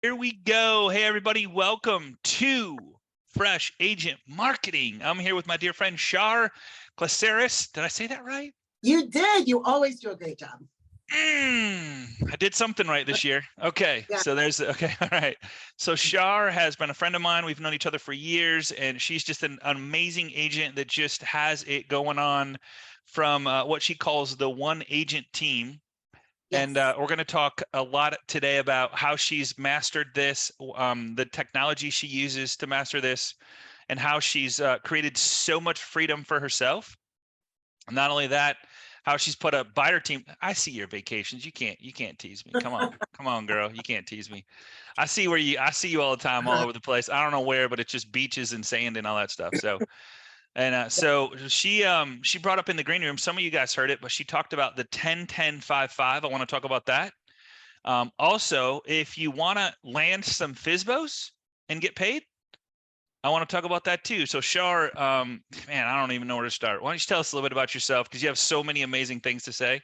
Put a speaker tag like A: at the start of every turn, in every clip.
A: Here we go. Hey, everybody. Welcome to Fresh Agent Marketing. I'm here with my dear friend, Char Klisares. Did I say that right?
B: You did. You always do a great job.
A: I did something right this year. Okay.
B: Yeah.
A: So okay. All right. So Char has been a friend of mine. We've known each other for years, and she's just an amazing agent that just has it going on from what she calls the one agent team.
B: Yes.
A: And we're going to talk a lot today about how she's mastered this, the technology she uses to master this, and how she's created so much freedom for herself. And not only that, how she's put a buyer team. I see your vacations. You can't tease me. Come on, girl. You can't tease me. I see you all the time, all over the place. I don't know where, but it's just beaches and sand and all that stuff. So. And so she brought up in the green room, some of you guys heard it, but she talked about the 10-10-5-5. I want to talk about that. Also, if you want to land some FSBOs and get paid, I want to talk about that too. So Char, man, I don't even know where to start. Why don't you tell us a little bit about yourself? Because you have so many amazing things to say.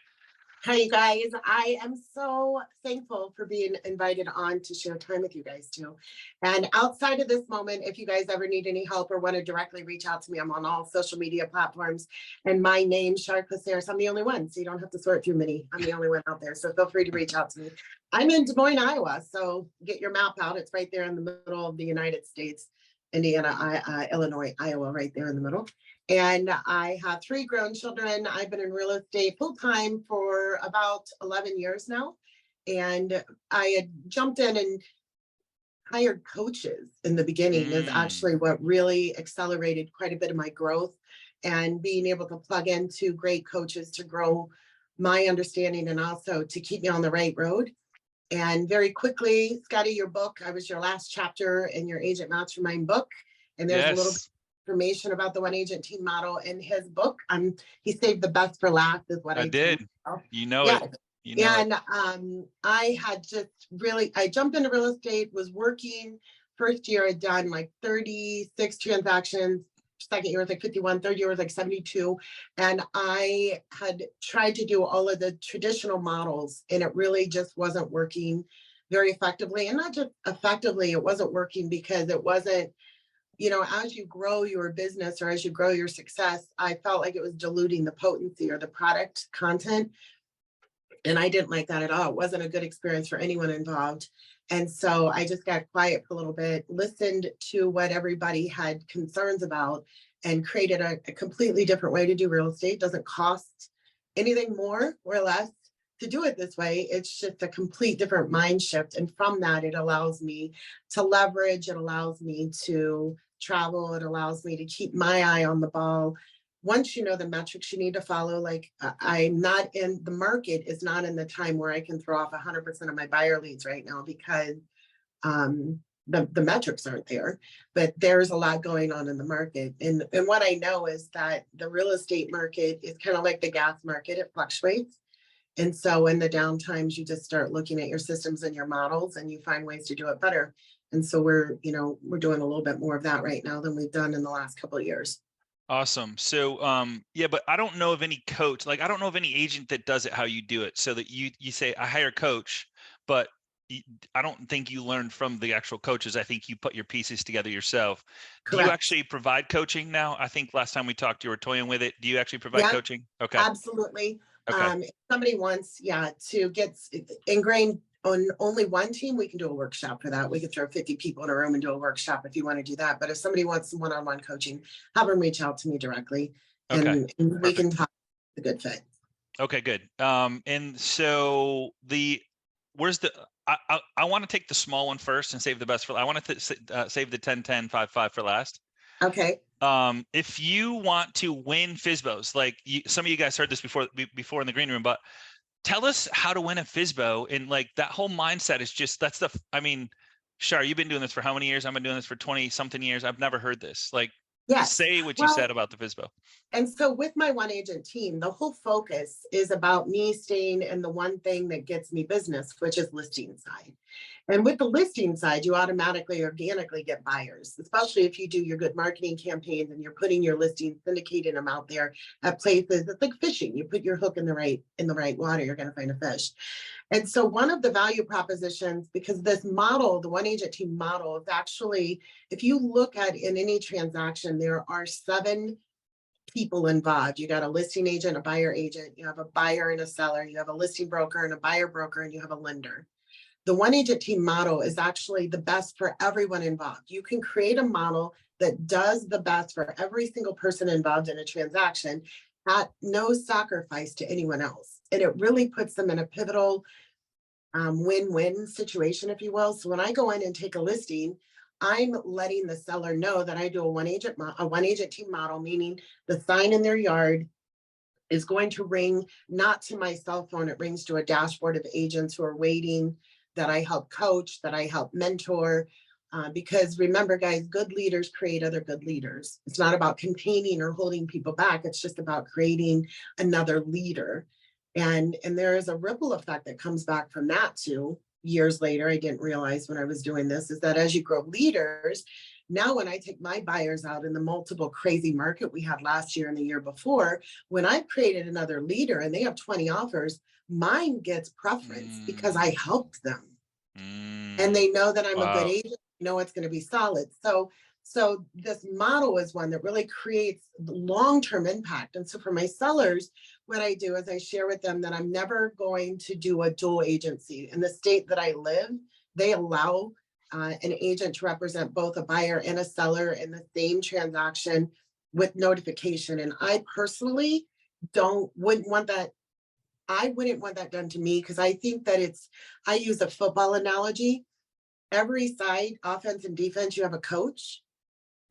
B: Hi, you guys. I am so thankful for being invited on to share time with you guys too. And outside of this moment, if you guys ever need any help or want to directly reach out to me, I'm on all social media platforms. And my name, Char Klisares, I'm the only one. So you don't have to sort through many. I'm the only one out there. So feel free to reach out to me. I'm in Des Moines, Iowa. So get your map out. It's right there in the middle of the United States. Indiana, Illinois, Iowa, right there in the middle. And I have 3 grown children. I've been in real estate full time for about 11 years now. And I had jumped in and hired coaches in the beginning is actually what really accelerated quite a bit of my growth, and being able to plug into great coaches to grow my understanding and also to keep me on the right road. And very quickly, Scotty, your book, I was your last chapter in your Agent Mastermind book. And there's a little bit of information about the one agent team model in his book. He saved the best for last is what I
A: did. You know
B: yeah.
A: it. You know
B: and
A: it.
B: I had just really, I jumped into real estate, was working. First year I'd done like 36 transactions. Second year was like 51, third year was like 72. And I had tried to do all of the traditional models and it really just wasn't working very effectively. And not just effectively, it wasn't working because it wasn't, as you grow your business or as you grow your success, I felt like it was diluting the potency or the product content. And I didn't like that at all. It wasn't a good experience for anyone involved. And so I just got quiet for a little bit, listened to what everybody had concerns about, and created a completely different way to do real estate. It doesn't cost anything more or less to do it this way. It's just a complete different mind shift. And from that, it allows me to leverage, it allows me to travel, it allows me to keep my eye on the ball. Once you know the metrics you need to follow, like I'm not in the market is not in the time where I can throw off 100% of my buyer leads right now because the metrics aren't there, but there's a lot going on in the market. And what I know is that the real estate market is kind of like the gas market, it fluctuates. And so in the down times, you just start looking at your systems and your models and you find ways to do it better. And so we're doing a little bit more of that right now than we've done in the last couple of years.
A: Awesome. So, yeah, but I don't know of any coach, like I don't know of any agent that does it how you do it. So that you say, I hire a coach, but I don't think you learn from the actual coaches. I think you put your pieces together yourself.
B: Correct.
A: Do you actually provide coaching now? I think last time we talked, you were toying with it. Do you actually provide coaching? Okay.
B: Absolutely.
A: Okay.
B: If somebody wants, to get ingrained on only one team, we can do a workshop for that. We could throw 50 people in a room and do a workshop if you want to do that. But if somebody wants some one-on-one coaching, have them reach out to me directly, and we can talk a good fit.
A: Okay, good. And so I want to take the small one first and save the best for. I want to save the 10-10-5-5 for last.
B: Okay.
A: If you want to win FSBOs, like some of you guys heard this before in the green room, but tell us how to win a FSBO. And like that whole mindset is just, Char, you've been doing this for how many years? I've been doing this for 20 something years. I've never heard this. Like, say what you said about the FSBO.
B: And so with my one agent team, the whole focus is about me staying in the one thing that gets me business, which is listing side. And with the listing side, you automatically, organically get buyers, especially if you do your good marketing campaigns and you're putting your listings, syndicating them out there at places. It's like fishing. You put your hook in the right water, you're going to find a fish. And so one of the value propositions, because this model, the one agent team model, is actually, if you look at in any transaction, there are 7 people involved. You got a listing agent, a buyer agent, you have a buyer and a seller, you have a listing broker and a buyer broker, and you have a lender. The one agent team model is actually the best for everyone involved. You can create a model that does the best for every single person involved in a transaction at no sacrifice to anyone else. And it really puts them in a pivotal win-win situation, if you will. So when I go in and take a listing, I'm letting the seller know that I do a one agent team model, meaning the sign in their yard is going to ring not to my cell phone, it rings to a dashboard of agents who are waiting, that I help coach, that I help mentor. Because remember, guys, good leaders create other good leaders. It's not about containing or holding people back. It's just about creating another leader. And there is a ripple effect that comes back from that too. Years later, I didn't realize when I was doing this, is that as you grow leaders, now when I take my buyers out in the multiple crazy market we had last year and the year before, when I've created another leader and they have 20 offers, mine gets preference because I helped them. And they know that I'm a good agent, know it's going to be solid. So this model is one that really creates long-term impact. And so for my sellers, what I do is I share with them that I'm never going to do a dual agency. In the state that I live, they allow an agent to represent both a buyer and a seller in the same transaction with notification. And I personally wouldn't want that. I wouldn't want that done to me, because I think that I use a football analogy. Every side, offense and defense, you have a coach.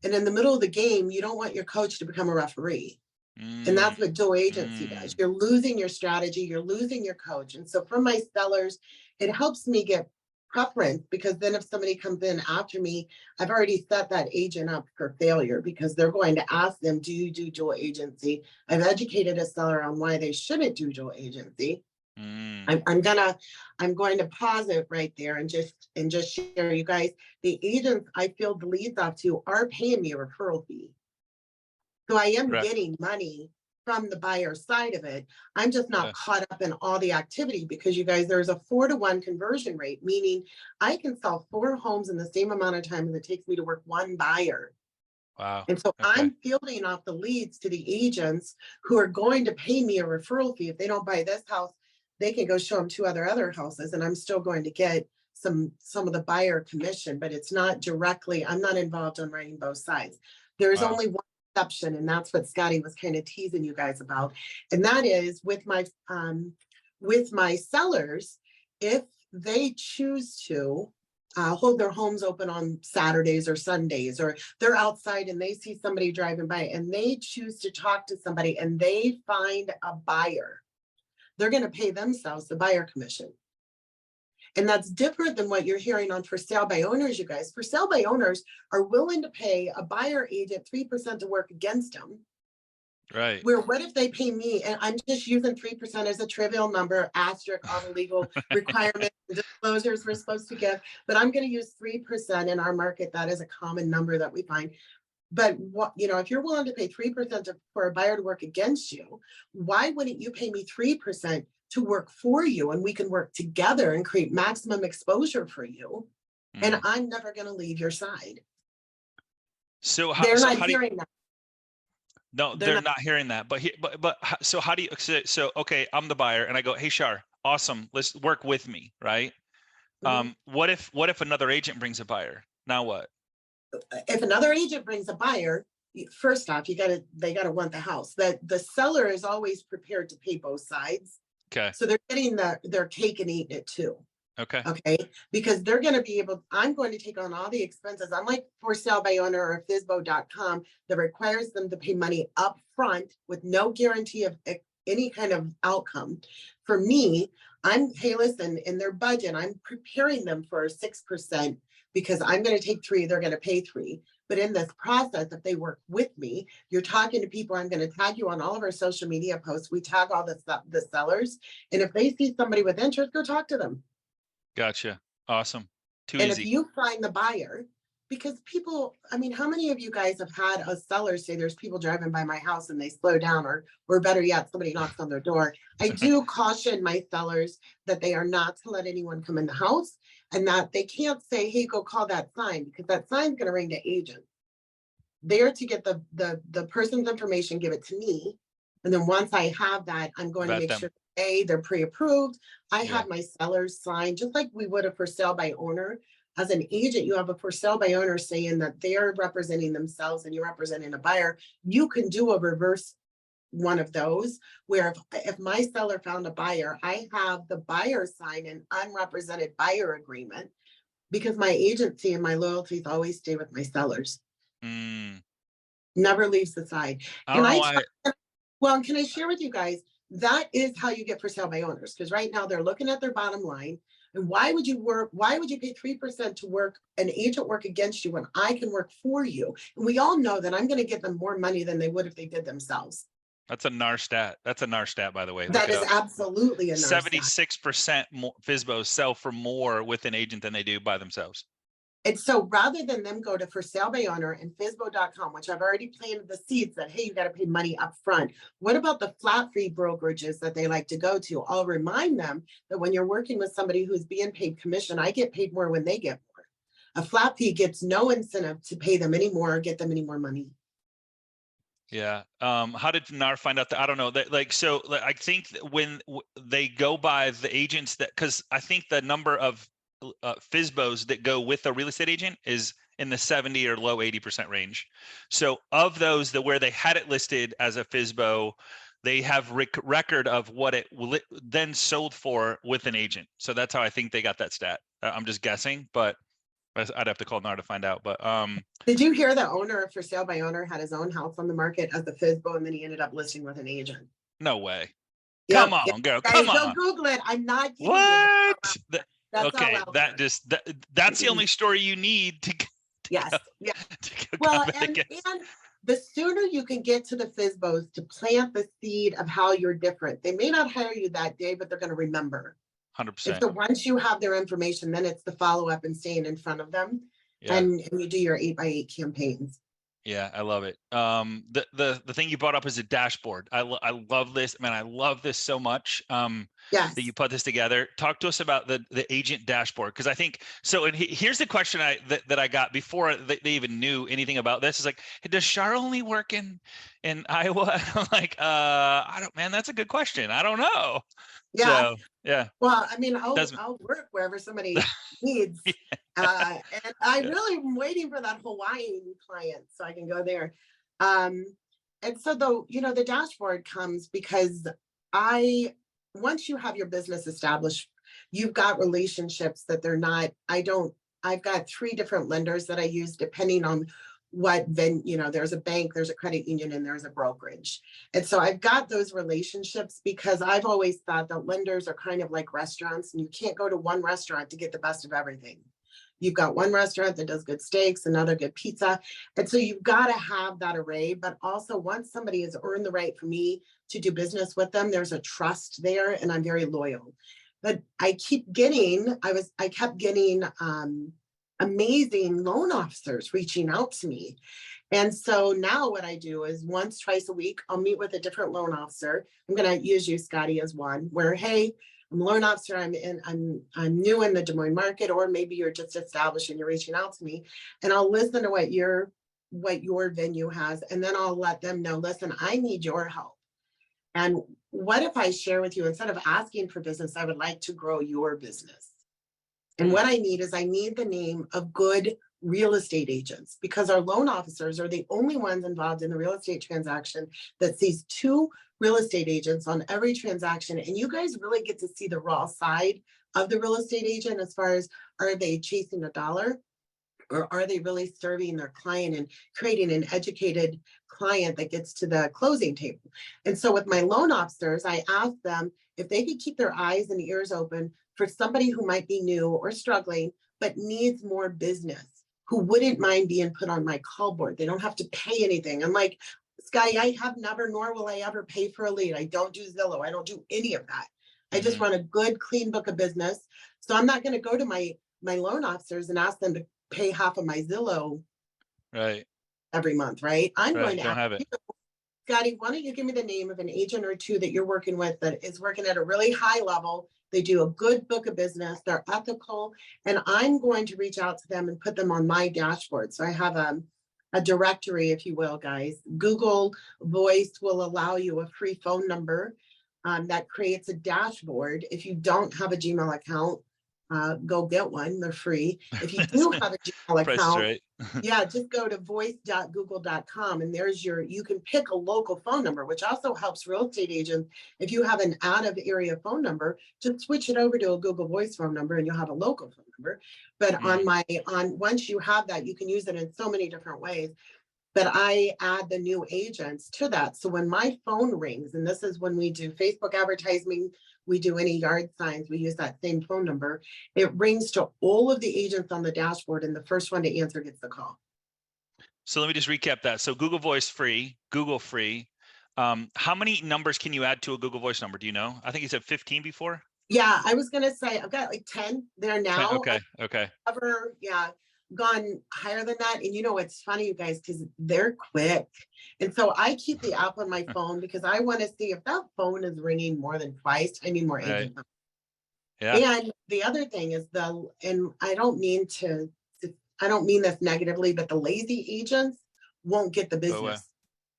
B: And in the middle of the game, you don't want your coach to become a referee. And that's what dual agency does. You're losing your strategy, you're losing your coach. And so for my sellers, it helps me get preference, because then if somebody comes in after me, I've already set that agent up for failure, because they're going to ask them, do you do dual agency? I've educated a seller on why they shouldn't do dual agency. I'm going to pause it right there and just share, you guys, the agents I field the leads off to are paying me a referral fee. So I am getting money from the buyer side of it. I'm just not caught up in all the activity, because you guys, there's a 4-to-1 conversion rate, meaning I can sell 4 homes in the same amount of time as it takes me to work 1 buyer.
A: Wow.
B: And so I'm fielding off the leads to the agents who are going to pay me a referral fee. If they don't buy this house, they can go show them 2 other houses, and I'm still going to get some of the buyer commission, but it's not directly, I'm not involved on writing both sides. There's only one exception, and that's what Scotty was kind of teasing you guys about. And that is with my sellers, if they choose to hold their homes open on Saturdays or Sundays, or they're outside and they see somebody driving by and they choose to talk to somebody and they find a buyer, they're going to pay themselves the buyer commission. And that's different than what you're hearing on for sale by owners, you guys. For sale by owners are willing to pay a buyer agent 3% to work against them.
A: Right.
B: Where what if they pay me, and I'm just using 3% as a trivial number, asterisk all the legal requirements and disclosures we're supposed to give, but I'm going to use 3% in our market. That is a common number that we find. But if you're willing to pay 3% for a buyer to work against you, why wouldn't you pay me 3% to work for you, and we can work together and create maximum exposure for you? And I'm never going to leave your side.
A: So
B: they're not hearing that.
A: No, they're not hearing that. But so how do you? So okay, I'm the buyer, and I go, hey, Char, awesome, let's work with me, right? What if another agent brings a buyer? Now what?
B: If another agent brings a buyer, first off, they gotta want the house. That the seller is always prepared to pay both sides.
A: Okay.
B: So they're getting their cake and eating it too.
A: Okay.
B: Because they're going to be I'm going to take on all the expenses. Unlike for sale by owner or FSBO.com that requires them to pay money up front with no guarantee of any kind of outcome. For me, hey, listen, in their budget, I'm preparing them for 6% because I'm going to take 3, they're going to pay 3. But in this process, if they work with me, you're talking to people. I'm going to tag you on all of our social media posts. We tag all the sellers. And if they see somebody with interest, go talk to them.
A: Gotcha. Awesome. Too
B: And if
A: easy.
B: you find the buyer, because people, I mean, how many of you guys have had a seller say there's people driving by my house and they slow down, or better yet, somebody knocks on their door? I do caution my sellers that they are not to let anyone come in the house, and that they can't say, hey, go call that sign, because that sign's going to ring to agent. They're to get the person's information, give it to me. And then once I have that, I'm going to
A: Vet
B: make
A: them.
B: sure, A, they're pre-approved. I
A: Yeah.
B: have my sellers sign, just like we would a for sale by owner. As an agent, you have a for sale by owner saying that they're representing themselves and you're representing a buyer. You can do a reverse one of those, where if my seller found a buyer, I have the buyer sign an unrepresented buyer agreement, because my agency and my loyalties always stay with my sellers.
A: Mm.
B: Never leaves the side.
A: I
B: Can
A: don't know
B: I
A: why.
B: well, can I share with you guys, that is how you get for sale by owners, because right now they're looking at their bottom line. And why would you pay 3% to work an agent work against you when I can work for you? And we all know that I'm going to give them more money than they would if they did themselves.
A: That's a NAR stat. That's a NAR stat, by the way. Look
B: That
A: it
B: is
A: up.
B: absolutely a NAR stat.
A: 76% more FSBOs sell for more with an agent than they do by themselves.
B: And so rather than them go to for sale by owner and FSBO.com, which I've already planted the seeds that, hey, you got to pay money up front. What about the flat fee brokerages that they like to go to? I'll remind them that when you're working with somebody who's being paid commission, I get paid more when they get more. A flat fee gets no incentive to pay them any more or get them any more money.
A: Yeah. How did NAR find out that? I don't know. That, like, so like, I think that when they go by the agents that, because I think the number of FSBOs that go with a real estate agent is in the 70 or low 80% range. So of those that where they had it listed as a FSBO, they have record of what it then sold for with an agent. So that's how I think they got that stat. I'm just guessing, but I'd have to call NAR to find out. But
B: did you hear the owner of for sale by owner had his own house on the market as the FSBO, and then he ended up listing with an agent?
A: no way.
B: Yep,
A: Come on, girl.
B: guys,
A: Come on.
B: go Google it. I'm not kidding you.
A: What?
B: That's all
A: Okay,
B: out there.
A: that's the only story you need to
B: Yes. Yeah.
A: go
B: Well,
A: comment
B: and
A: against.
B: the sooner you can get to the FSBOs to plant the seed of how you're different. They may not hire you that day, but they're going to remember. And
A: 100%.
B: so once you have their information, then it's the follow up and staying in front of them.
A: Yeah.
B: And you do your 8x8 campaigns.
A: Yeah, I love it. The thing you brought up is a dashboard. I love this, man. I love this so much.
B: Yes.
A: That you put this together. Talk to us about the agent dashboard, because I think so. And here's the question that I got before they even knew anything about this. Is like, does Char only work in Iowa? I'm like, I don't, man. That's a good question. I don't know.
B: Yeah.
A: So yeah.
B: Well, I mean, I'll work wherever somebody needs. And I really am waiting for that Hawaiian client so I can go there. And so the dashboard comes because once you have your business established, you've got relationships that I've got 3 different lenders that I use depending on there's a bank, there's a credit union, and there's a brokerage. And so I've got those relationships because I've always thought that lenders are kind of like restaurants, and you can't go to one restaurant to get the best of everything. You've got one restaurant that does good steaks, another good pizza. And so you've got to have that array. But also, once somebody has earned the right for me to do business with them, there's a trust there, and I'm very loyal. But I kept getting amazing loan officers reaching out to me. And so now what I do is once, twice a week, I'll meet with a different loan officer. I'm going to use you, Scotty, as one, where, hey, I'm a loan officer. I'm new in the Des Moines market, or maybe you're just established and you're reaching out to me, and I'll listen to what your venue has. And then I'll let them know, listen, I need your help. And what if I share with you, instead of asking for business, I would like to grow your business. And what I need the name of good real estate agents, because our loan officers are the only ones involved in the real estate transaction that sees 2 real estate agents on every transaction. And you guys really get to see the raw side of the real estate agent, as far as, are they chasing a dollar, or are they really serving their client and creating an educated client that gets to the closing table? And so with my loan officers, I ask them if they could keep their eyes and ears open for somebody who might be new or struggling, but needs more business, who wouldn't mind being put on my call board. They don't have to pay anything. I'm like, Sky, I have never, nor will I ever pay for a lead. I don't do Zillow. I don't do any of that. I just run a good, clean book of business. So I'm not going to go to my my loan officers and ask them to pay half of my Zillow
A: Right.
B: every month, right? I'm going
A: Right.
B: to
A: Don't
B: ask
A: have it.
B: you, Scotty, why don't you give me the name of an agent or two that you're working with that is working at a really high level? They do a good book of business, they're ethical, and I'm going to reach out to them and put them on my dashboard. So I have a directory, if you will, guys. Google Voice will allow you a free phone number that creates a dashboard. If you don't have a Gmail account, go get one, they're free. If you do have a Gmail
A: Price is
B: account,
A: right.
B: yeah, just go to voice.google.com and there's you can pick a local phone number, which also helps real estate agents. If you have an out of area phone number, just switch it over to a Google Voice phone number and you'll have a local phone number. But once you have that, you can use it in so many different ways. But I add the new agents to that. So when my phone rings, and this is when we do Facebook advertising, we do any yard signs, we use that same phone number. It rings to all of the agents on the dashboard, and the first one to answer gets the call.
A: So let me just recap that. So Google Voice free, Google free. How many numbers can you add to a Google Voice number? Do you know? I think you said 15 before.
B: Yeah, I was gonna say I've got like 10 there
A: 10.
B: now.
A: Okay. Okay.
B: I've never, gone higher than that. And it's funny, you guys, because they're quick. And so I keep the app on my phone because I want to see if that phone is ringing more than twice, I need more
A: Right.
B: agents.
A: Yeah.
B: And the other thing is and I don't mean this negatively, but the lazy agents won't get the business.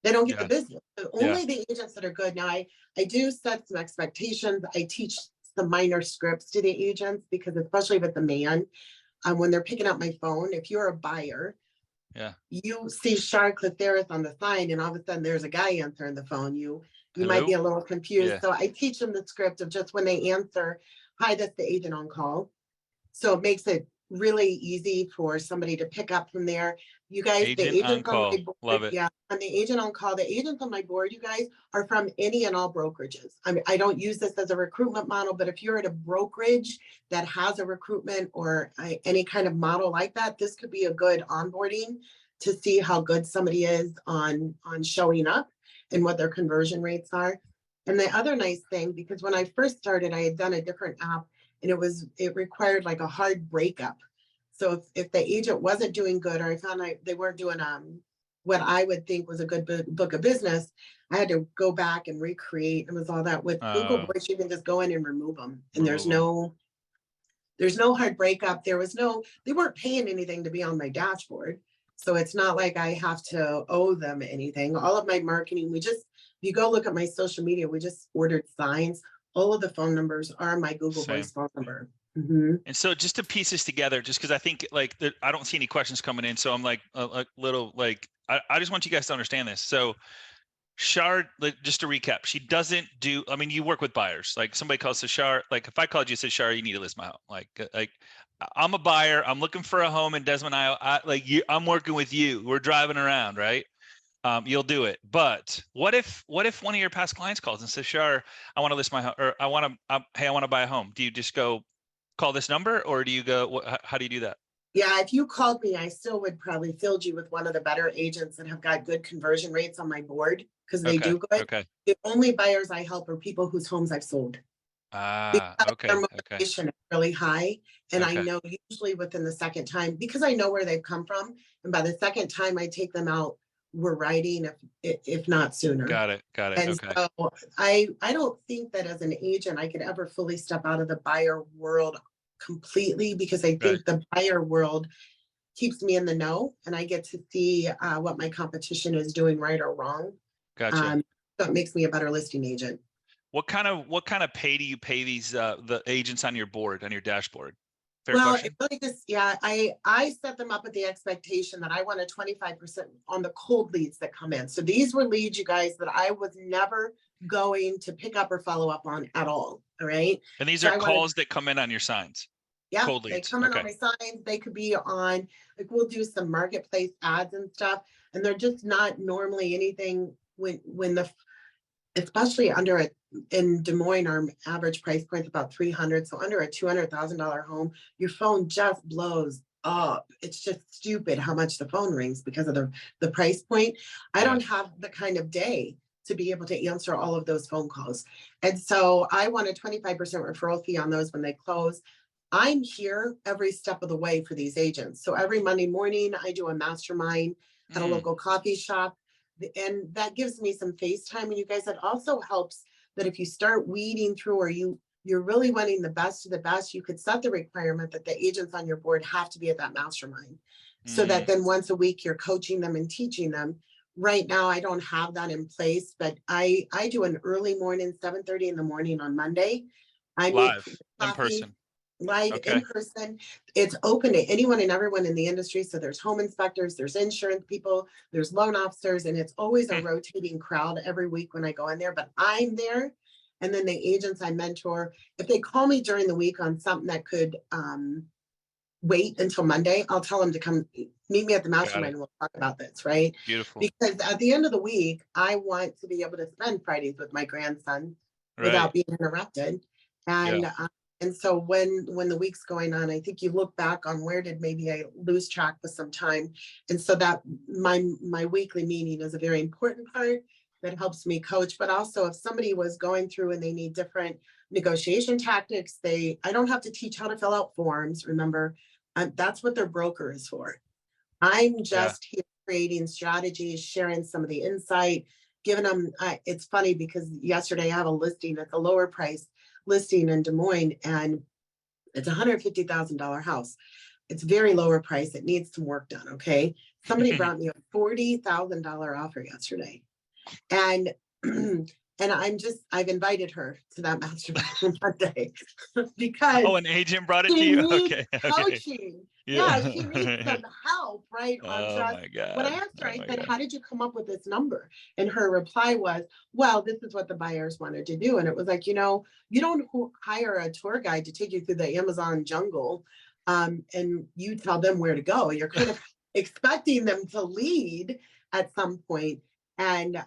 B: They don't get the business. Only the agents that are good. Now I do set some expectations. I teach some minor scripts to the agents because especially with the man, when they're picking up my phone, if you're a buyer, you see Char Klisares on the sign and all of a sudden there's a guy answering the phone. You might be a little confused. So I teach them the script of just when they answer, hi, that's the agent on call. So it makes it really easy for somebody to pick up from there. You guys, the
A: Agent on
B: agents on
A: call.
B: my board,
A: Love it.
B: and the agent on call, the agents on my board, you guys, are from any and all brokerages. I mean, I don't use this as a recruitment model, but if you're at a brokerage that has a recruitment or any kind of model like that, this could be a good onboarding to see how good somebody is on showing up and what their conversion rates are. And the other nice thing, because when I first started, I had done a different app and it required like a hard breakup. So if the agent wasn't doing good, or I found they weren't doing what I would think was a good book of business, I had to go back and recreate. It was all that. With Google Voice, you can just go in and remove them, and there's no hard breakup. They weren't paying anything to be on my dashboard, so it's not like I have to owe them anything. All of my marketing, if you go look at my social media, we just ordered signs. All of the phone numbers are my Google Voice phone number. Mm-hmm.
A: And so just to piece this together, just because I think I don't see any questions coming in. So I'm like a little I just want you guys to understand this. So Char, just to recap, she doesn't do, I mean, you work with buyers. Like somebody calls to Char, like if I called you and said, Char, you need to list my home. Like I'm a buyer, I'm looking for a home in Desmond, Iowa. I'm working with you. We're driving around, right? You'll do it. But what if one of your past clients calls and says, Char, I want to list my home, or I want to buy a home. Do you just go call this number, or do you go, how do you do that?
B: Yeah, if you called me, I still would probably field you with one of the better agents that have got good conversion rates on my board because they do good.
A: Okay.
B: The only buyers I help are people whose homes I've sold.
A: Okay.
B: Their motivation is really high. And I
A: Okay.
B: know usually within the second time, because I know where they've come from. And by the second time I take them out, we're writing, if not sooner.
A: Got it.
B: And
A: Okay.
B: so I don't think that as an agent, I could ever fully step out of the buyer world completely, because I think the buyer world keeps me in the know and I get to see what my competition is doing right or wrong.
A: Gotcha.
B: So it makes me a better listing agent.
A: What kind of pay do you pay these the agents on your board, on your dashboard? Fair
B: Well,
A: question.
B: it really just, I set them up with the expectation that I want a 25% on the cold leads that come in. So these were leads, you guys, that I was never going to pick up or follow up on at all. All right.
A: And these are calls that come in on your signs.
B: Yeah,
A: cold
B: they
A: leads.
B: come in on my signs. They could be on, like we'll do some marketplace ads and stuff, and they're just not normally anything especially in Des Moines, our average price point is about 300. So under a $200,000 home, your phone just blows up. It's just stupid how much the phone rings because of the price point. I don't have the kind of day to be able to answer all of those phone calls. And so I want a 25% referral fee on those when they close. I'm here every step of the way for these agents. So every Monday morning, I do a mastermind at a
A: Mm,
B: local coffee shop. And that gives me some face time. And you guys, it also helps that if you start weeding through, or you're really wanting the best of the best, you could set the requirement that the agents on your board have to be at that mastermind. So that
A: mm,
B: then once a week you're coaching them and teaching them. Right now, I don't have that in place, but I do an early morning, 7:30 in the morning on Monday. I meet for
A: live in
B: coffee
A: person.
B: live in
A: Okay.
B: person. It's open to anyone and everyone in the industry. So there's home inspectors, there's insurance people, there's loan officers, and it's always a
A: Hmm,
B: rotating crowd every week when I go in there, but I'm there. And then the agents I mentor, if they call me during the week on something that could wait until Monday, I'll tell them to come meet me at the
A: got
B: mastermind
A: it.
B: and we'll talk about this, right?
A: Beautiful.
B: Because at the end of the week, I want to be able to spend Fridays with my grandson
A: Right.
B: without being interrupted.
A: Yeah.
B: And so when the week's going on, I think you look back on where did maybe I lose track with some time. And so that my weekly meeting is a very important part that helps me coach. But also if somebody was going through and they need different negotiation tactics, I don't have to teach how to fill out forms. Remember, that's what their broker is for. I'm
A: Yeah.
B: just here creating strategies, sharing some of the insight, giving them. It's funny because yesterday I have a listing at the lower price listing in Des Moines, and it's a $150,000 house. It's very lower price. It needs some work done. Okay. Somebody brought me a $40,000 offer yesterday. And and I've invited her to that mastermind on Monday because
A: Oh, an agent brought it to
B: she
A: you?
B: needs
A: Okay. Okay.
B: coaching. Yeah, she needs
A: Yeah.
B: some help, right? On
A: Oh
B: just
A: my
B: when I
A: God.
B: asked her,
A: Oh
B: I
A: my
B: said,
A: God.
B: how did you come up with this number? And her reply was, well, this is what the buyers wanted to do. And it was like, you don't hire a tour guide to take you through the Amazon jungle, and you tell them where to go. You're kind of expecting them to lead at some point. And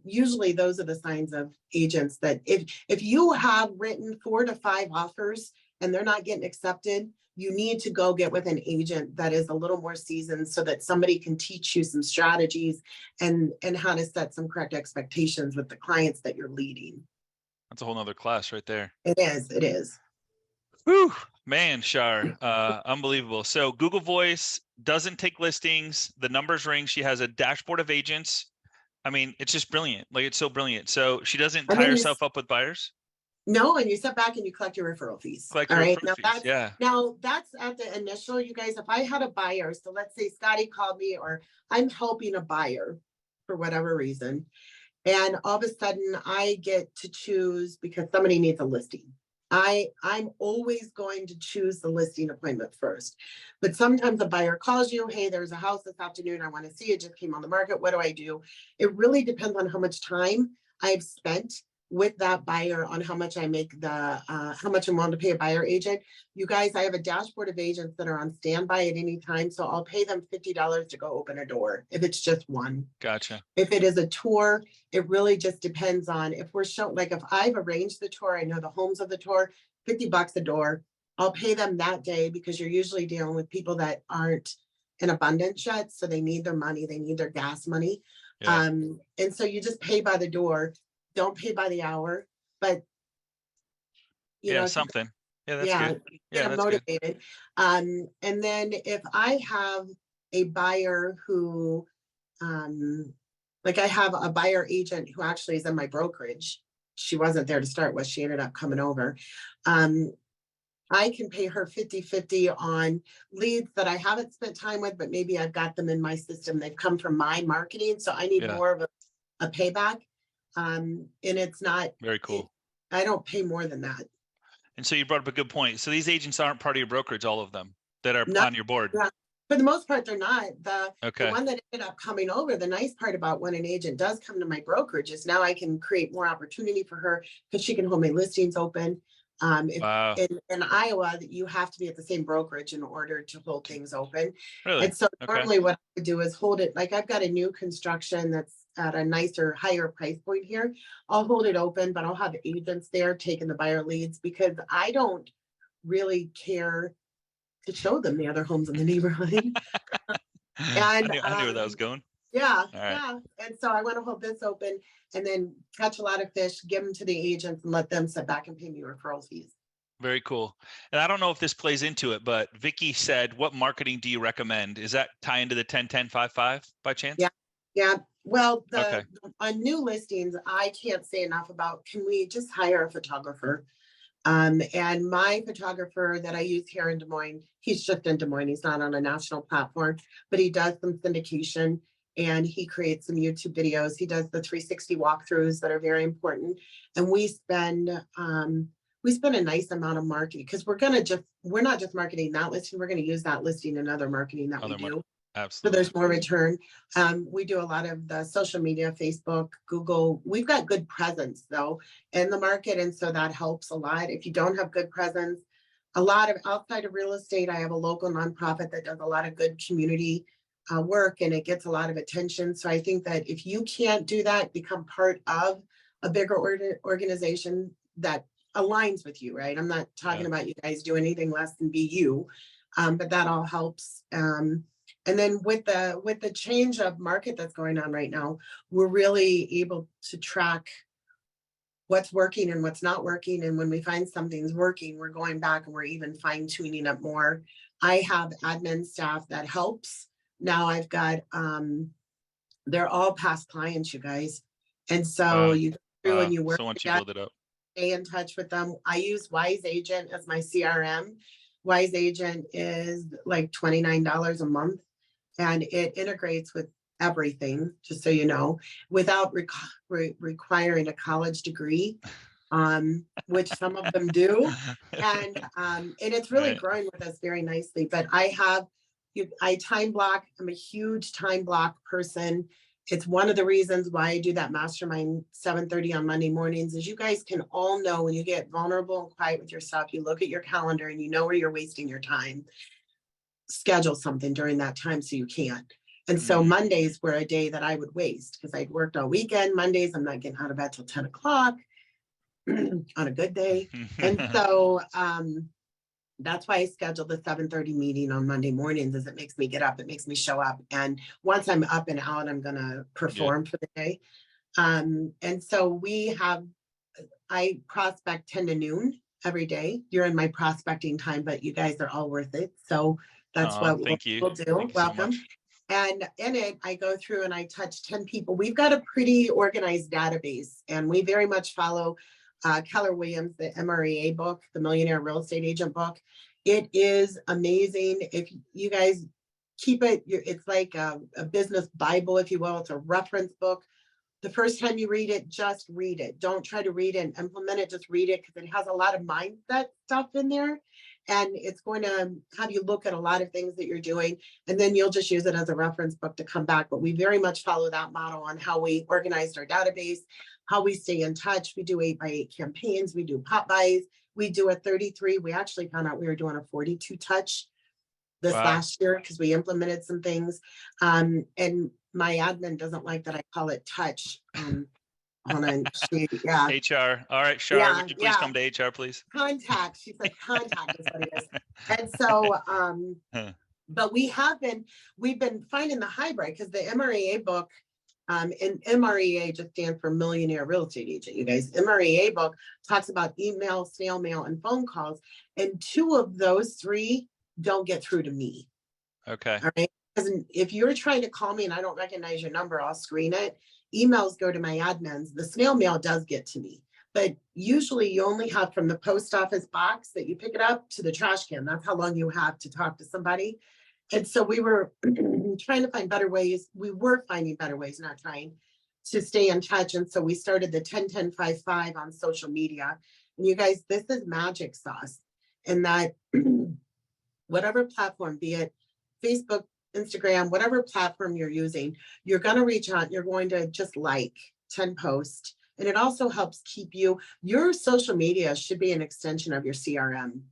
B: usually those are the signs of agents that if you have written 4 to 5 offers and they're not getting accepted, you need to go get with an agent that is a little more seasoned so that somebody can teach you some strategies and how to set some correct expectations with the clients that you're leading.
A: That's a whole nother class right there.
B: It is.
A: Whew, man, Char, unbelievable. So Google Voice doesn't take listings. The numbers ring. She has a dashboard of agents. I mean, it's just brilliant. Like, it's so brilliant. So she doesn't
B: And
A: tie
B: then
A: herself up with buyers.
B: and you step back and you collect your referral fees.
A: Collect
B: All
A: your
B: right.
A: referral fees. Yeah.
B: Now that's at the initial, you guys. If I had a buyer, so let's say Scotty called me, or I'm helping a buyer for whatever reason, and all of a sudden I get to choose because somebody needs a listing. I'm always going to choose the listing appointment first. But sometimes a buyer calls you, hey, there's a house this afternoon. I want to see it, just came on the market. What do I do? It really depends on how much time I've spent with that buyer on how much I make how much I'm willing to pay a buyer agent. You guys, I have a dashboard of agents that are on standby at any time. So I'll pay them $50 to go open a door if it's just one.
A: Gotcha.
B: If it is a tour, it really just depends on if we're shown, like if I've arranged the tour, I know the homes of the tour, $50 a door. I'll pay them that day because you're usually dealing with people that aren't in abundance yet. So they need their money, they need their gas money.
A: Yeah.
B: And so you just pay by the door, don't pay by the hour, but
A: Yeah.
B: if you,
A: Something. Yeah, that's
B: yeah,
A: good.
B: get
A: Yeah,
B: them
A: that's good.
B: motivated. And then if I have a buyer who, like I have a buyer agent who actually is in my brokerage. She wasn't there to start with. She ended up coming over. I can pay her 50-50 on leads that I haven't spent time with, but maybe I've got them in my system. They've come from my marketing. So I need
A: Yeah.
B: more of a payback. And it's not,
A: Very cool.
B: I don't pay more than that.
A: And so you brought up a good point. So these agents aren't part of your brokerage, all of them that are
B: Not,
A: on your board.
B: yeah, for the most part, they're not. The
A: Okay.
B: one that ended up coming over, the nice part about when an agent does come to my brokerage is now I can create more opportunity for her because she can hold my listings open. If
A: Wow.
B: in Iowa, that you have to be at the same brokerage in order to hold things open.
A: Really?
B: And so
A: Okay.
B: normally what I would do is hold it, like I've got a new construction that's at a nicer, higher price point here. I'll hold it open, but I'll have agents there taking the buyer leads because I don't really care to show them the other homes in the neighborhood.
A: I
B: And
A: knew where that was going.
B: yeah,
A: All right.
B: yeah. And so I want to hold this open and then catch a lot of fish, give them to the agents and let them sit back and pay me referral fees.
A: Very cool. And I don't know if this plays into it, but Vicky said, what marketing do you recommend? Is that tie into the 10-10-5-5 by chance?
B: Yeah. Yeah. Well,
A: Okay.
B: on new listings, I can't say enough about, can we just hire a photographer? And my photographer that I use here in Des Moines, he's just in Des Moines. He's not on a national platform, but he does some syndication and he creates some YouTube videos. He does the 360 walkthroughs that are very important. And we spend a nice amount of marketing because we're not just marketing that listing, we're going to use that listing in other marketing that we do. So
A: Absolutely.
B: there's more return. We do a lot of the social media, Facebook, Google. We've got good presence though in the market. And so that helps a lot. If you don't have good presence, a lot of outside of real estate, I have a local nonprofit that does a lot of good community work and it gets a lot of attention. So I think that if you can't do that, become part of a bigger organization that aligns with you, right? I'm not talking about you guys do anything less than be you, but that all helps. And then with the change of market that's going on right now, we're really able to track what's working and what's not working. And when we find something's working, we're going back and we're even fine tuning it more. I have admin staff that helps. Now I've got, they're all past clients, you guys. And so you go through and you work
A: so once you
B: together,
A: build it up,
B: stay in touch with them. I use Wise Agent as my CRM. Wise Agent is like $29 a month. And it integrates with everything, just so you know, without requiring a college degree, which some of them do. And it's really growing with us very nicely. But I time block. I'm a huge time block person. It's one of the reasons why I do that mastermind 7:30 on Monday mornings, is you guys can all know when you get vulnerable and quiet with yourself, you look at your calendar and you know where you're wasting your time. Schedule something during that time so you can. And so Mondays were a day that I would waste because I'd worked all weekend. Mondays, I'm not getting out of bed till 10 o'clock on a good day. And so that's why I scheduled the 7:30 meeting on Monday mornings, is it makes me get up, it makes me show up. And once I'm up and out, I'm going to perform for the day. And so I prospect 10 to noon every day during my prospecting time, but you guys are all worth it. So that's what we'll do.
A: Thank
B: Welcome. And in it, I go through and I touch 10 people. We've got a pretty organized database, and we very much follow Keller Williams, the MREA book, the Millionaire Real Estate Agent book. It is amazing. If you guys keep it, it's like a business Bible, if you will. It's a reference book. The first time you read it, just read it. Don't try to read it and implement it. Just read it, because it has a lot of mindset stuff in there. And it's going to have you look at a lot of things that you're doing. And then you'll just use it as a reference book to come back. But we very much follow that model on how we organized our database, how we stay in touch. We do 8x8 campaigns. We do pop buys. We do a 33. We actually found out we were doing a 42 touch this last year because we implemented some things. And my admin doesn't like that I call it touch. Hold on.
A: HR. All right, Char, would you please come to HR, please?
B: Contact. She said contact is what it is. And so, but we've been finding the hybrid, because the MREA book, and MREA just stands for Millionaire Real Estate Agent, you guys. MREA book talks about email, snail mail, and phone calls. And 2 of those 3 don't get through to me.
A: Okay.
B: All right. Because if you're trying to call me and I don't recognize your number, I'll screen it. Emails go to my admins. The snail mail does get to me, but usually you only have from the post office box that you pick it up to the trash can. That's how long you have to talk to somebody. And so we were trying to find better ways. We were finding better ways, not trying, to stay in touch. And so we started the 10-10-5-5 on social media. And you guys, this is magic sauce. And that whatever platform, be it Facebook, Instagram, whatever platform you're using, you're going to reach out. You're going to just like 10 posts. And it also helps keep your social media should be an extension of your CRM,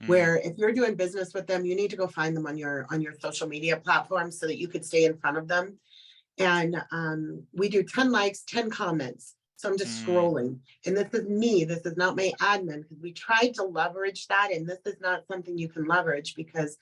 B: where if you're doing business with them, you need to go find them on your social media platform so that you could stay in front of them. And we do 10 likes, 10 comments. So I'm just scrolling. And this is me. This is not my admin, because we tried to leverage that. And this is not something you can leverage, because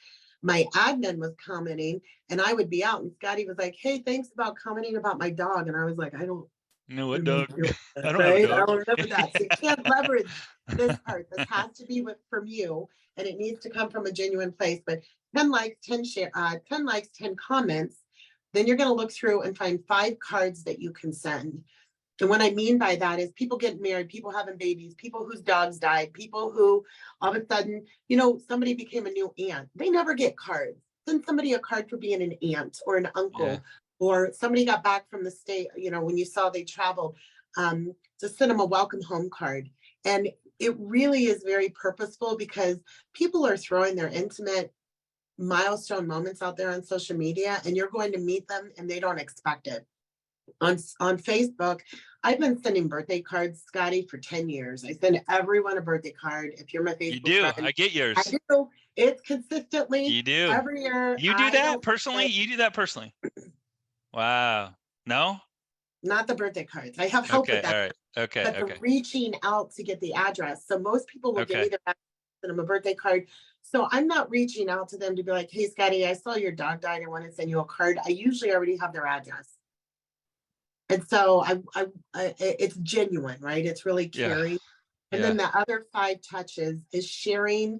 B: my admin was commenting and I would be out and Scotty was like, hey, thanks about commenting about my dog. And I was like, I don't
A: You know what, dog? I don't have a
B: Right? I
A: dog.
B: don't remember that. So you can't leverage this part. This has to be from you, and it needs to come from a genuine place. But 10 likes, 10 share, 10 likes, 10 comments. Then you're going to look through and find 5 cards that you can send. And what I mean by that is people getting married, people having babies, people whose dogs died, people who all of a sudden, somebody became a new aunt. They never get cards. Send somebody a card for being an aunt or an uncle, or somebody got back from the state, when you saw they traveled, just send them a welcome home card. And it really is very purposeful because people are throwing their intimate milestone moments out there on social media, and you're going to meet them and they don't expect it. On Facebook, I've been sending birthday cards, Scotty, for 10 years. I send everyone a birthday card. If you're my Facebook
A: You do.
B: friend,
A: I get yours.
B: I do. It's consistently.
A: You do.
B: Every year.
A: You do that personally? You do that personally? Wow. No?
B: Not the birthday cards. I have help with that.
A: All right. Okay.
B: But the reaching out to get the address. So most people will give me their address, send them a birthday card. So I'm not reaching out to them to be like, hey, Scotty, I saw your dog died. I want to send you a card. I usually already have their address. And so it's genuine, right? It's really caring. And then the other 5 touches is sharing.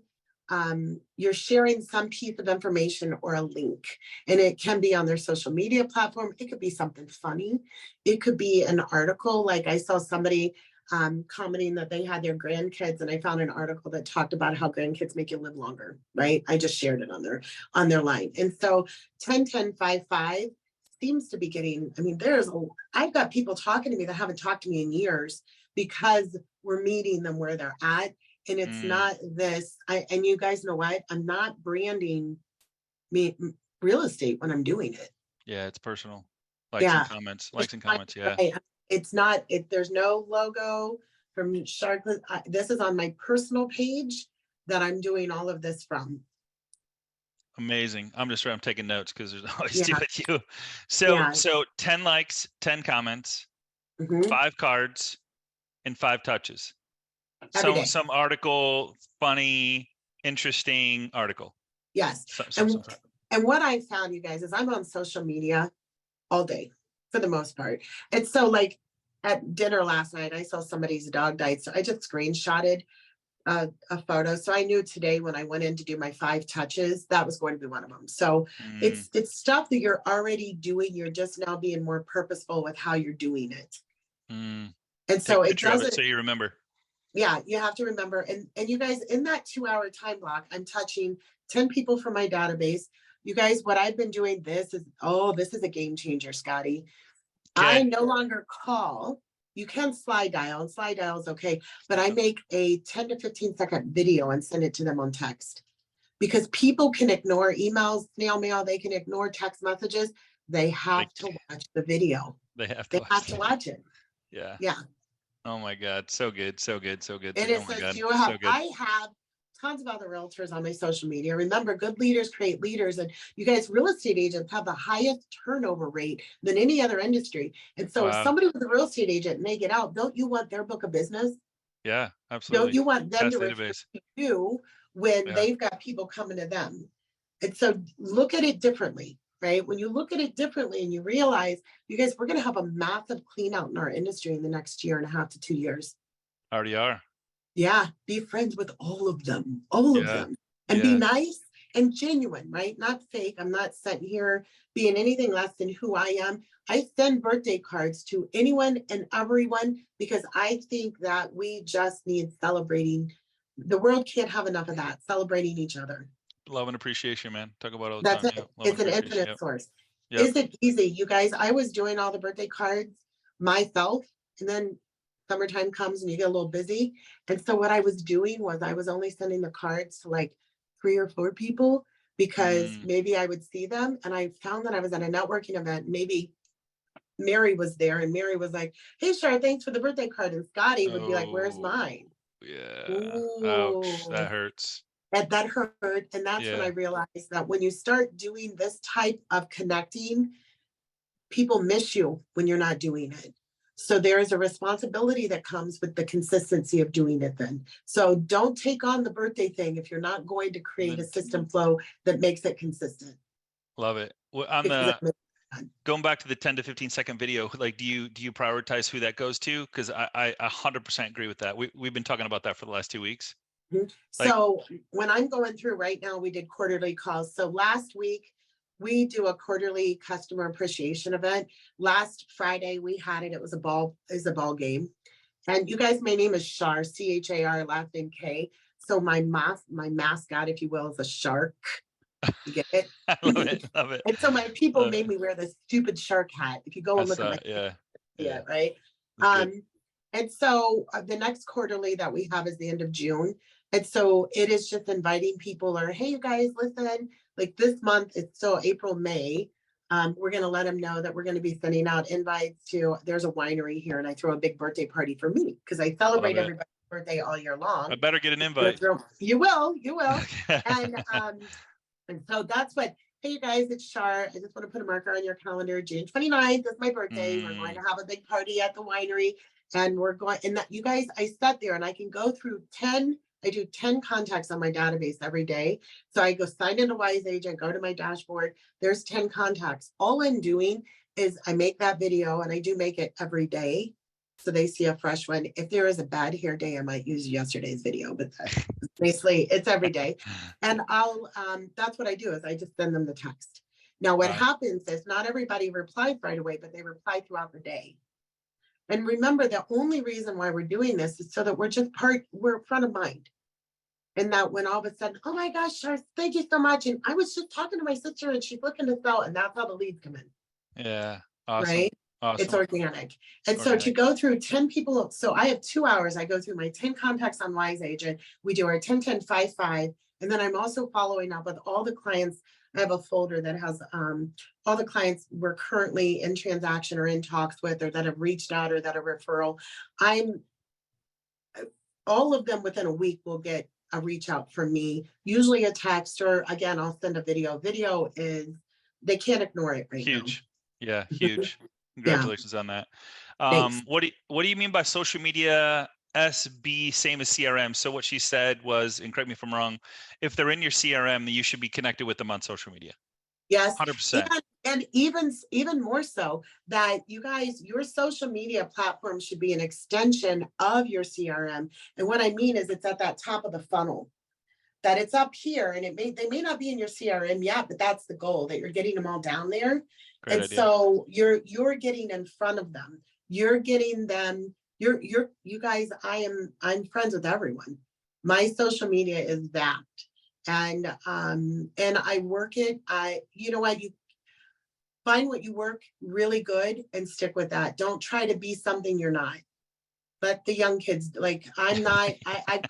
B: You're sharing some piece of information or a link, and it can be on their social media platform. It could be something funny. It could be an article. Like I saw somebody commenting that they had their grandkids, and I found an article that talked about how grandkids make you live longer, right? I just shared it on their line. And so 10, 10, 5, 5 seems to be getting, I've got people talking to me that haven't talked to me in years because we're meeting them where they're at. And it's not this, and you guys know what? I'm not branding real estate when I'm doing it.
A: Yeah, it's personal. Likes and comments. Yeah.
B: It's not, there's no logo from Char Klisares. This is on my personal page that I'm doing all of this from.
A: Amazing. I'm taking notes because there's always do with you. So 10 likes, 10 comments, 5 cards, and 5 touches. Some article, funny, interesting article.
B: Yes. And what I found, you guys, is I'm on social media all day for the most part. And so like at dinner last night, I saw somebody's dog died. So I just screenshotted a photo. So I knew today when I went in to do my 5 touches, that was going to be one of them. So it's stuff that you're already doing. You're just now being more purposeful with how you're doing it. And so it doesn't.
A: So you remember.
B: Yeah, you have to remember. And you guys, in that 2-hour time block, I'm touching 10 people from my database. You guys, what I've been doing, this is a game changer, Scotty. Okay. I no longer call. You can slide dial, and slide dial is okay. But I make a 10 to 15 second video and send it to them on text. Because people can ignore emails, snail mail, they can ignore text messages. They have to watch the video.
A: They have to
B: watch it.
A: Yeah.
B: Yeah.
A: Oh my God. So good. So good. So good.
B: It is. I have tons of other realtors on my social media. Remember, good leaders create leaders. And you guys, real estate agents have the highest turnover rate than any other industry. And so if somebody was a real estate agent and they get out, don't you want their book of business?
A: Yeah, absolutely.
B: Don't you want them to refer to you when they've got people coming to them? And so look at it differently. Right? When you look at it differently and you realize, you guys, we're going to have a massive clean out in our industry in the next 1.5 to 2 years.
A: Already are.
B: Yeah. Be friends with all of them, and be nice and genuine, right? Not fake. I'm not sitting here being anything less than who I am. I send birthday cards to anyone and everyone because I think that we just need celebrating. The world can't have enough of that, celebrating each other.
A: Love and appreciation, man. Talk about all the
B: time.
A: That's
B: it. It's an infinite source. Is it easy? You guys, I was doing all the birthday cards myself, and then summertime comes and you get a little busy. And so what I was doing was I was only sending the cards to like 3 or 4 people because maybe I would see them. And I found that I was at a networking event. Maybe Mary was there, and Mary was like, hey, Char, thanks for the birthday card. And Scotty would be like, where's mine?
A: Yeah. Ooh. Ouch. That hurts.
B: That hurt. And that's when I realized that when you start doing this type of connecting, people miss you when you're not doing it. So there is a responsibility that comes with the consistency of doing it then. So don't take on the birthday thing if you're not going to create a system flow that makes it consistent.
A: Love it. Well, Going back to the 10 to 15-second video, like, do you prioritize who that goes to? Because I 100% agree with that. We've been talking about that for the last 2 weeks.
B: Mhm.
A: Like,
B: So when I'm going through right now, we did quarterly calls. So last week we do a quarterly customer appreciation event. Last Friday we had it. It was a ball game. And you guys, my name is Char, Char, last name K. So my mascot, if you will, is a shark. You get it?
A: I love it. Love it.
B: And so my people made me wear this stupid shark hat. If you go and look at my
A: yeah,
B: right? And so the next quarterly that we have is the end of June. And so it is just inviting people, or hey, you guys, listen, like this month, it's so April, May. We're going to let them know that we're going to be sending out invites to, there's a winery here, and I throw a big birthday party for me because I celebrate everybody's birthday all year long.
A: I better get an invite.
B: You will. And so that's what, hey, you guys, it's Char. I just want to put a marker on your calendar. June 29th is my birthday. We're going to have a big party at the winery. And we're going, and that, you guys, I sat there and I can go through 10, I do 10 contacts on my database every day. So I go sign into Wise Agent, go to my dashboard. There's 10 contacts. All I'm doing is I make that video, and I do make it every day, so they see a fresh one. If there is a bad hair day, I might use yesterday's video, but basically it's every day. And I'll, that's what I do, is I just send them the text. Now what happens is not everybody replies right away, but they reply throughout the day. And remember, the only reason why we're doing this is so that we're front of mind. And that when all of a sudden, oh my gosh, Char, thank you so much. And I was just talking to my sister and she's looking to sell, and that's how the leads come in.
A: Yeah. Awesome.
B: Right?
A: Awesome.
B: It's organic. And so to go through 10 people, so I have 2 hours, I go through my 10 contacts on Wise Agent. We do our 10, 10, 5, 5. And then I'm also following up with all the clients. I have a folder that has all the clients we're currently in transaction or in talks with, or that have reached out, or that are referral. All of them within a week will get a reach out from me, usually a text, or again, I'll send a video. Video is, they can't ignore it right now.
A: Huge. Yeah, huge. Congratulations on that.
B: Thanks.
A: What do you mean by social media SB same as CRM? So what she said was, and correct me if I'm wrong, if they're in your CRM, you should be connected with them on social media.
B: Yes,
A: 100%.
B: and even more so, that you guys, your social media platform should be an extension of your CRM. And what I mean is, it's at that top of the funnel, that it's up here, and they may not be in your CRM yet, but that's the goal, that you're getting them all down there.
A: Great
B: and
A: idea.
B: So you're getting in front of them. You're getting them. You guys, I'm friends with everyone. My social media is that. And I work it. You know what, you find what you work really good and stick with that. Don't try to be something you're not. Let the young kids, like, I'm not,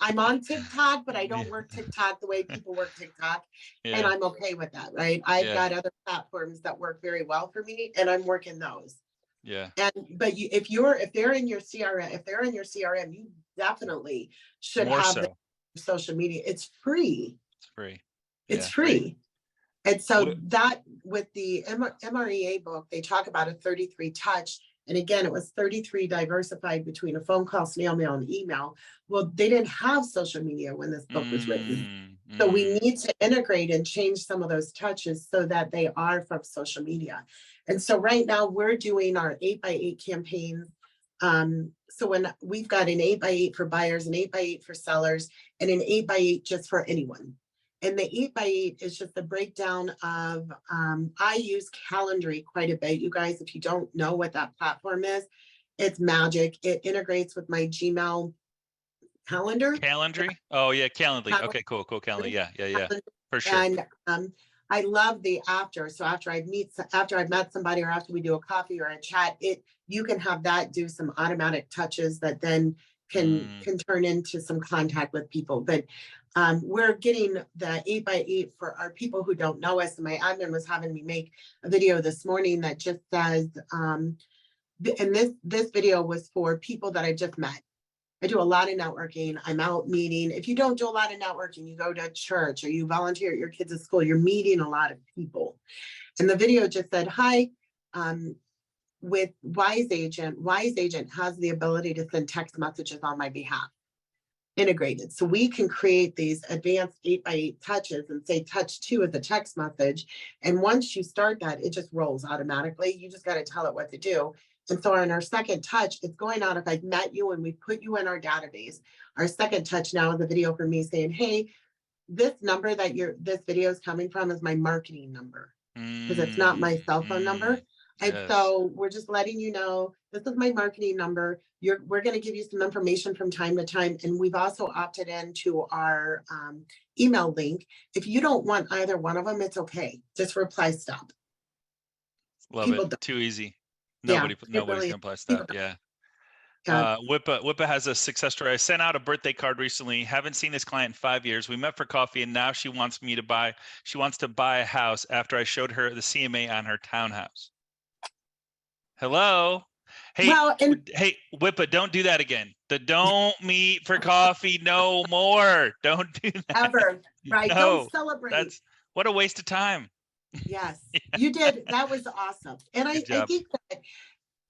B: I'm on TikTok, but I don't work TikTok the way people work TikTok. And I'm okay with that, right? I've got other platforms that work very well for me, and I'm working those.
A: Yeah.
B: But if they're in your CRM, you definitely should have the social media. It's free. It's free. And so that, with the MREA book, they talk about a 33 touch. And again, it was 33 diversified between a phone call, snail mail, and email. Well, they didn't have social media when this book was written. So we need to integrate and change some of those touches so that they are from social media. And so right now we're doing our 8x8 campaigns. So when we've got an 8x8 for buyers, an 8x8 for sellers, and an 8x8 just for anyone. And the 8x8 is just a breakdown of, I use Calendly quite a bit. You guys, if you don't know what that platform is, it's magic. It integrates with my Gmail calendar.
A: Calendly? Oh yeah, Calendly. Okay, cool. Calendly. Yeah. For sure.
B: And I love the after. So after I've met somebody, or after we do a coffee or a chat, you can have that do some automatic touches that then can turn into some contact with people. But we're getting the 8x8 for our people who don't know us. And my admin was having me make a video this morning that just says, and this video was for people that I just met. I do a lot of networking. I'm out meeting. If you don't do a lot of networking, you go to church or you volunteer at your kids' school, you're meeting a lot of people. And the video just said, hi, with Wise Agent has the ability to send text messages on my behalf. integrated. So we can create these advanced 8x8 touches and say touch 2 as a text message. And once you start that, it just rolls automatically. You just got to tell it what to do. And so on our second touch, it's going out. If I've met you and we put you in our database, our second touch now is a video for me saying, hey, this number that this video is coming from is my marketing number, because it's not my cell phone number. And
A: Yes.
B: so we're just letting you know, this is my marketing number. We're going to give you some information from time to time. And we've also opted into our email link. If you don't want either one of them, it's okay. Just reply stop.
A: Love
B: People
A: it.
B: don't.
A: Too easy.
B: Yeah,
A: Nobody's
B: really,
A: gonna apply stop. Yeah. Whippa has a success story. I sent out a birthday card recently. Haven't seen this client in 5 years. We met for coffee, and now she wants to buy a house after I showed her the CMA on her townhouse. Hello. Hey,
B: well, and
A: hey, Whippa, don't do that again. Don't meet for coffee no more. Don't do that.
B: Ever, right?
A: No,
B: don't celebrate.
A: What a waste of time.
B: Yes, you did. That was awesome. And I think that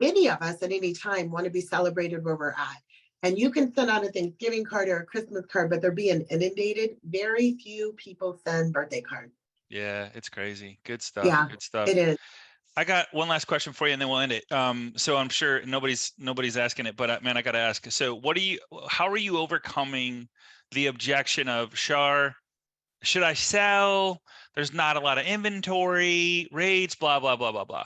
B: any of us at any time want to be celebrated where we're at. And you can send out a Thanksgiving card or a Christmas card, but they're being inundated. Very few people send birthday cards.
A: Yeah, it's crazy. Good stuff.
B: Yeah,
A: Good stuff.
B: it is.
A: I got one last question for you, and then we'll end it. So I'm sure nobody's asking it, but man, I got to ask. So how are you overcoming the objection of, Char, should I sell? There's not a lot of inventory, rates, blah, blah, blah, blah, blah.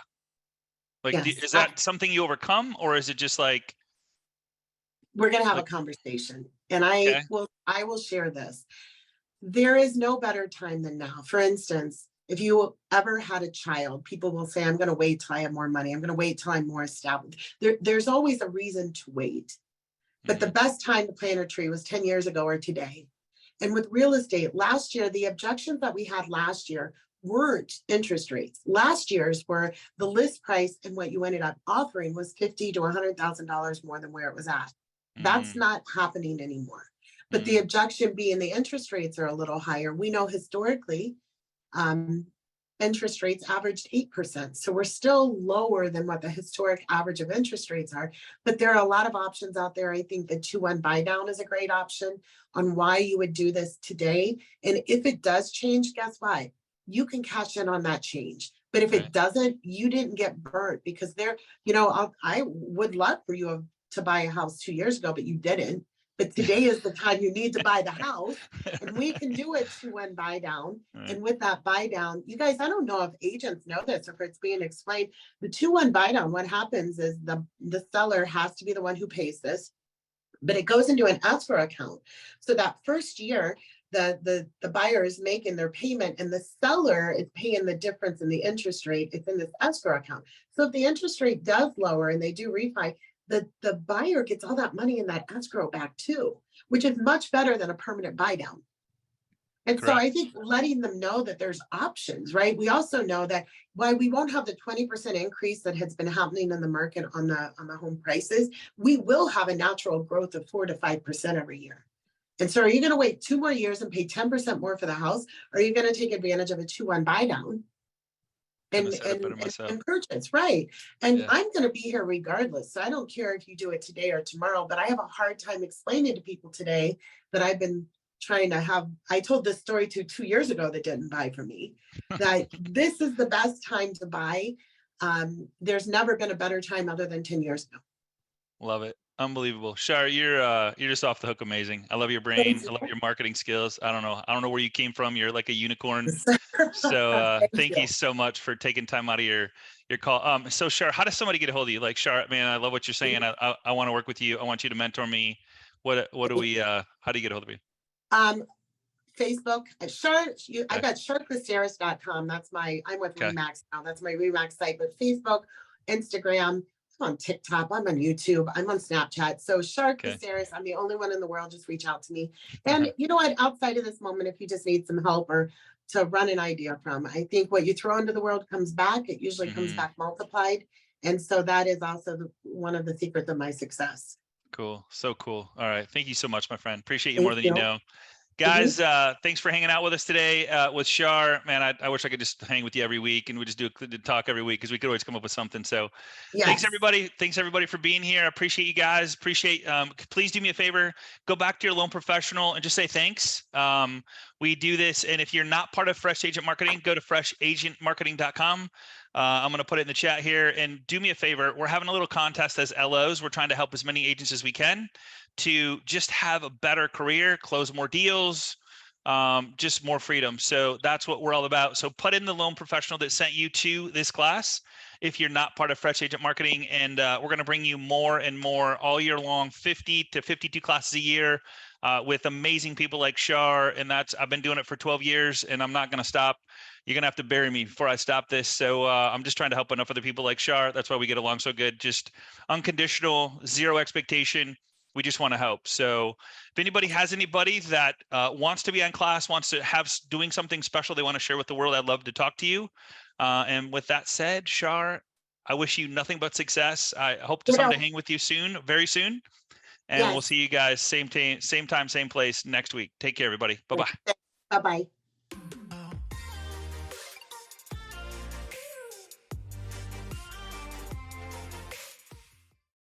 A: Like,
B: Yes,
A: is that something you overcome, or is it just like?
B: We're going to have a conversation, and I will share this. There is no better time than now. For instance, if you ever had a child, people will say, I'm going to wait till I have more money. I'm going to wait till I'm more established. There's always a reason to wait. But the best time to plant a tree was 10 years ago or today. And with real estate, last year, the objections that we had last year weren't interest rates. Last year's were the list price, and what you ended up offering was $50,000 to $100,000 more than where it was at. That's not happening anymore. But the objection being the interest rates are a little higher. We know historically, interest rates averaged 8%. So we're still lower than what the historic average of interest rates are. But there are a lot of options out there. I think the 2-1 buy down is a great option on why you would do this today. And if it does change, guess what? You can cash in on that change. But if it doesn't, you didn't get burnt, because I would love for you to buy a house 2 years ago, but you didn't. But today is the time you need to buy the house, and we can do a 2-1 buy down. And with that buy down, you guys, I don't know if agents know this or if it's being explained. The 2-1 buy down, what happens is the seller has to be the one who pays this, but it goes into an escrow account. So that first year, the buyer is making their payment, and the seller is paying the difference in the interest rate. It's in this escrow account. So if the interest rate does lower and they do refi, the buyer gets all that money in that escrow back too, which is much better than a permanent buy down. And so I think letting them know that there's options, right? We also know that while we won't have the 20% increase that has been happening in the market on the home prices, we will have a natural growth of 4 to 5% every year. And so are you going to wait 2 more years and pay 10% more for the house? Or are you going to take advantage of a 2-1 buy down and purchase? Right. And I'm going to be here regardless. So I don't care if you do it today or tomorrow, but I have a hard time explaining to people today that I've been trying to have. I told this story 2 years ago that didn't buy from me, that this is the best time to buy. There's never been a better time other than 10 years ago.
A: Love it. Unbelievable. Char, you're just off the hook amazing. I love your brain. I love your marketing skills. I don't know where you came from. You're like a unicorn. So thank you so much for taking time out of your call. So Char, how does somebody get a hold of you? Like, Char, man, I love what you're saying. I want to work with you. I want you to mentor me. How do you get a hold of you?
B: Facebook, I got charklisares.com. I'm with Remax now. That's my Remax site. But Facebook, Instagram, I'm on TikTok, I'm on YouTube, I'm on Snapchat. So Char Klisares, I'm the only one in the world. Just reach out to me. And you know what? Outside of this moment, if you just need some help or to run an idea from, I think what you throw into the world comes back. It usually comes back multiplied. And so that is also one of the secrets of my success.
A: Cool. So cool. All right. Thank you so much, my friend. Appreciate you more than you know. Guys, thanks for hanging out with us today with Char. Man, I wish I could just hang with you every week and we just do a talk every week because we could always come up with something. So thanks
B: Yes.
A: everybody. Thanks everybody for being here. I appreciate you guys. Appreciate, please do me a favor, go back to your loan professional and just say thanks. We do this. And if you're not part of Fresh Agent Marketing, go to freshagentmarketing.com. I'm going to put it in the chat here and do me a favor. We're having a little contest as LOs. We're trying to help as many agents as we can to just have a better career, close more deals, just more freedom. So that's what we're all about. So put in the loan professional that sent you to this class if you're not part of Fresh Agent Marketing. And we're going to bring you more and more all year long, 50 to 52 classes a year with amazing people like Char. And I've been doing it for 12 years and I'm not going to stop. You're going to have to bury me before I stop this. So I'm just trying to help enough other people like Char. That's why we get along so good. Just unconditional, zero expectation. We just want to help. So if anybody has anybody that wants to be on class, wants to have doing something special they want to share with the world, I'd love to talk to you. And with that said, Char, I wish you nothing but success. I hope to someday hang with you soon, very soon. And we'll see you guys same time, same place next week. Take care, everybody. Bye-bye.
B: Bye-bye.